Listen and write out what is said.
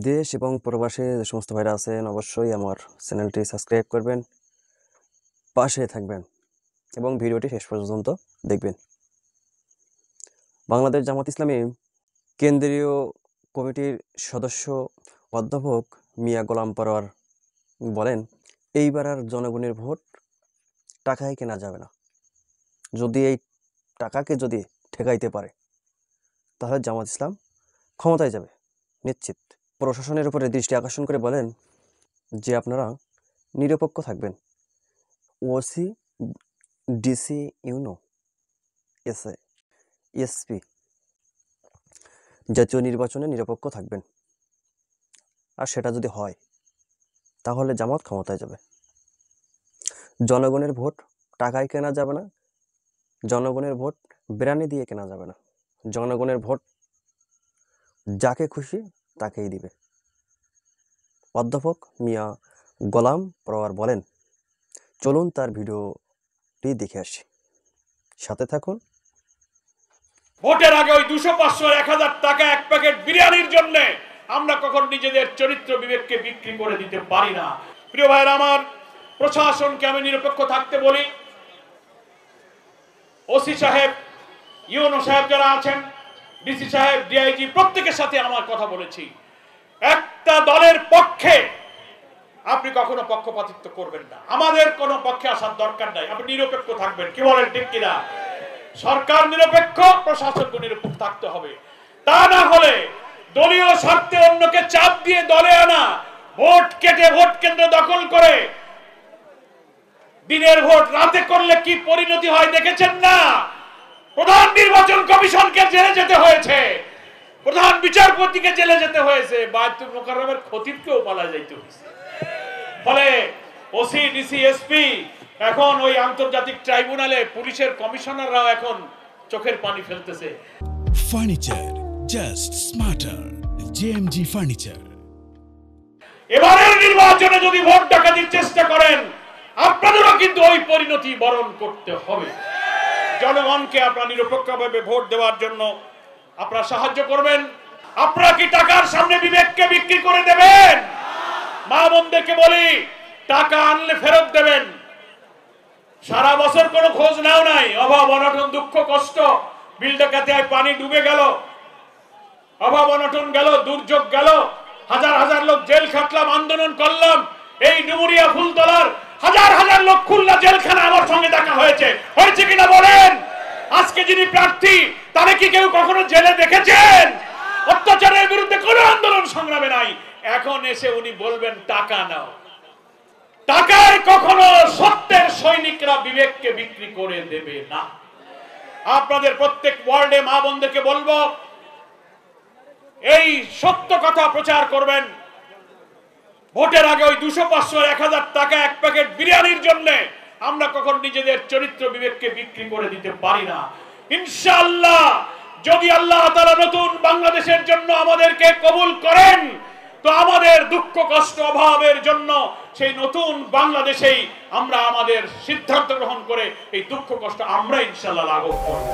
দেশ এবং প্রবাসে যে সমস্ত ভাইরা আছেন অবশ্যই আমার চ্যানেলটি সাবস্ক্রাইব করবেন, পাশে থাকবেন এবং ভিডিওটি শেষ পর্যন্ত দেখবেন। বাংলাদেশ জামাত ইসলামী কেন্দ্রীয় কমিটির সদস্য অধ্যাপক মিয়া গোলাম পরোয়ার বলেন, এইবার আর জনগণের ভোট টাকায় কেনা যাবে না। যদি এই টাকাকে যদি ঠেকাইতে পারে তাহলে জামাত ইসলাম ক্ষমতায় যাবে নিশ্চিত। প্রশাসনের উপরে দৃষ্টি আকর্ষণ করে বলেন যে আপনারা নিরপেক্ষ থাকবেন। ওসি, ডিসি, ইউনো, এসপি জাতীয় নির্বাচনে নিরপেক্ষ থাকবেন। আর সেটা যদি হয় তাহলে জামাত ক্ষমতায় যাবে। জনগণের ভোট টাকায় কেনা যাবে না, জনগণের ভোট বিরানি দিয়ে কেনা যাবে না। জনগণের ভোট যাকে খুশি তাকেই দিবে। অধ্যাপক মিয়া গোলাম পরোয়ার বলেন, চলুন তার ভিডিওটি দেখে আসি, সাথে থাকুন। ভোটের আগে ওই 200-500-1000 টাকা এক প্যাকেট বিরিয়ানির জন্য আমরা কখন নিজেদের চরিত্র বিবেককে বিক্রি করে দিতে পারি না। প্রিয় ভাইরা আমার, প্রশাসনকে আমি নিরপেক্ষ থাকতে বলি। ওসি সাহেব, ইউনো সাহেব যারা আছেন, ডিসি সাহেব, ডিআইজি, প্রত্যেকের সাথে আমার কথা বলেছি। একটা দলের পক্ষে আপনি কখনো পক্ষপাতিত্ব করবেন না। আমাদের কোনো পক্ষে আসার দরকার নাই, আপনি নিরপেক্ষ থাকবেন। কি বলেন, ঠিক কিনা? সরকার নিরপেক্ষ, প্রশাসনকে নিরপেক্ষ থাকতে হবে। তা না হলে দলীয় স্বার্থে অন্যকে চাপ দিয়ে দলে আনা, ভোট কেটে ভোট কেন্দ্র দখল করে দিনের ভোট রাতে করলে কি পরিণতি হয় দেখেছেন না? প্রধান নির্বাচন কমিশনকে জেলে যেতে হয়েছে, প্রধান বিচারপতিকে জেলে যেতে হয়েছে, বায়তুল মোকাররমের খতিবকেও পালা যাইতে হয়েছে। ফলে ওসি, ডিসি, এসপি এখন ওই আন্তর্জাতিক ট্রাইব্যুনালে পুলিশের কমিশনাররাও এখন চোখের পানি ফেলতেছে। Furniture just smarter, JMG furniture. এবারের নির্বাচনে যদি ভোট ডাকাতির চেষ্টা করেন, আপনাদেরও কিন্তু ওই পরিণতি বরণ করতে হবে। জনগণকে আপনারা নিরপেক্ষভাবে ভোট দেওয়ার জন্য আপনারা সাহায্য করবেন। আপনারা কি টাকার সামনে বিবেককে বিক্রি করে দেবেন? মা বোনদেরকে বলি, টাকা আনলে ফেরত দেবেন। সারা বছর কোনো খোঁজ নাও নাই, অভাব অনটন, দুঃখ কষ্ট, বিল ডাকাতি, পানি ডুবে গেল, অভাব অনটন গেল, দুর্যোগ গেল, হাজার হাজার লোক জেল খাটলাম, আন্দোলন করলাম। এই ডুমুরিয়া ফুলতলার হাজার হাজার লোক খুলনা জেলখানা আমার সঙ্গে দেখা হয়েছে কিনা বলেন? আজকে যিনি প্রার্থী, তারে কি কেউ কখনো জেলে দেখেছেন? অত্যাচারের বিরুদ্ধে কোনো আন্দোলন সংগ্রামে নাই। এখন এসে উনি বলবেন টাকা নাও। টাকায় কখনো সত্যের সৈনিকরা বিবেককে বিক্রি করে দেবে না। আপনাদের প্রত্যেক ওয়ার্ডে মা বোনদেরকে বলবো, এই সত্য কথা প্রচার করবেন। ভোটের আগে ওই 200-500-1000 টাকা এক প্যাকেট বিরিয়ানির জন্য আমরা কখন নিজেদের চরিত্র বিবেককে বিক্রি করে দিতে পারি না। ইনশাআল্লাহ যদি আল্লাহ তাআলা নতুন বাংলাদেশের জন্য আমাদেরকে কবুল করেন, তো আমাদের দুঃখ কষ্ট অভাবের জন্য সেই নতুন বাংলাদেশেই আমরা আমাদের সিদ্ধান্ত গ্রহণ করে এই দুঃখ কষ্ট আমরা ইনশাআল্লাহ লাঘব করব।